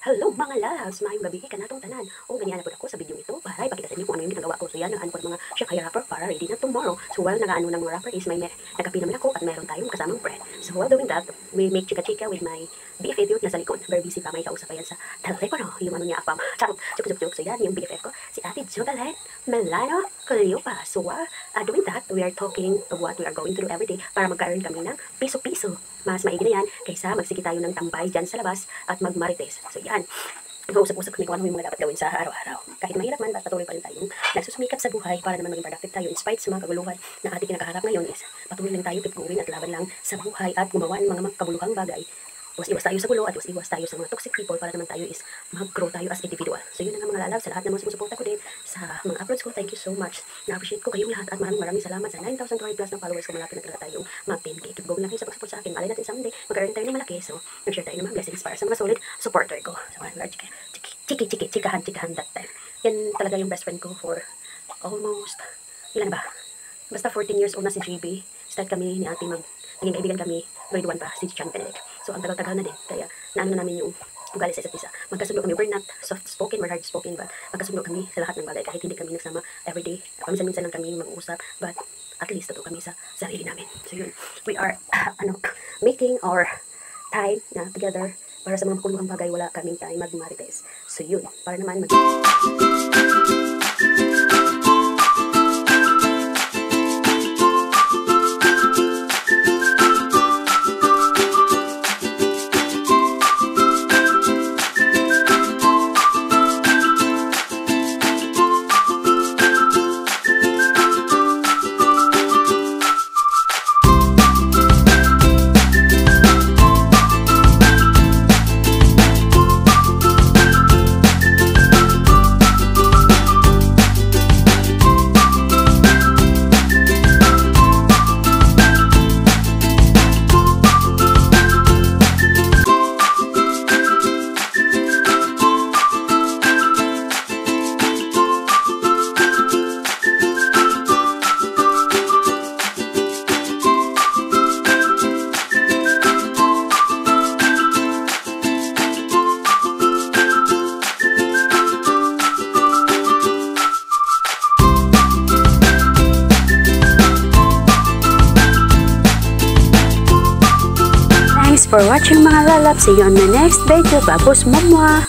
Hello mga loves! Maayong gabi ka natong tanan. O ganyan na po ako sa video ito para ipakita sa inyo kung ano yung ginagawa ko. So yan, nagaan ko ng mga chef kaya rapper para ready na tomorrow. So while nagaano ng mga rapper is may nagapi naman ako at meron tayong kasamang bread. So while doing that, we make chika-chika with my BFF yun nasa likod. Very busy pa, may kausap pa yan sa telepono. Yung ano niya, apam. Charot! Chuk-chuk-chuk. So yan, yung BFF ko, si Ate Jogalet Melano Cleopa. So doing that, we are talking of what we are going through every day para magkaroon kami ng piso-piso. Mas maigi na yan kaysa magsigi tayo ng tambay dyan sa labas at magmarites. So yan, mag-usap-usap kami kung ano yung mga dapat gawin sa araw-araw. Kahit mahirap man, patuloy pa rin tayong nagsusumikap sa buhay para naman maging productive tayo in spite sa mga kaguluhan na ating kinakaharap ngayon is patuloy lang tayo pipgurin at laban lang sa buhay at gumawa ng mga kabuluhang bagay. Iwas tayo sa gulo at iwas tayo sa mga toxic people para naman tayo is mag-grow tayo as individual. So yun na nga mga lalab, sa lahat ng mga sumusuporta ko din sa mga uploads ko, thank you so much. Na-appreciate ko kayong lahat at maraming salamat sa 9,200 plus ng followers ko. Malapit na talaga tayong mag-10K. Keep going lang kayo sa pag-support sa akin. Malay natin someday mag-earn tayo ng malaki. So nag-share tayo ng mga blessings para sa mga solid supporter ko. So we are chikahan that time. Yan talaga yung best friend ko for almost, ilan ba? Basta 14 years old na si JB. Start kami ni ate naging kaibigan kami, grade 1 pa, si Chan Benedict. So ang tagal-tagal na din, kaya naano na namin yung ugali sa isa't isa. Magkasundo kami, we're not soft-spoken, we're hard-spoken, but magkasundo kami sa lahat ng bagay, kahit hindi kami nagsama everyday. Paminsan-minsan lang kami mag-uusap, but at least totoo kami sa sarili namin. So yun, we are, making our time na together para sa mga makuluhang bagay, wala kaming time mag-marites. So yun, para naman for watching mga lalap. See you on the next video. Babos mama!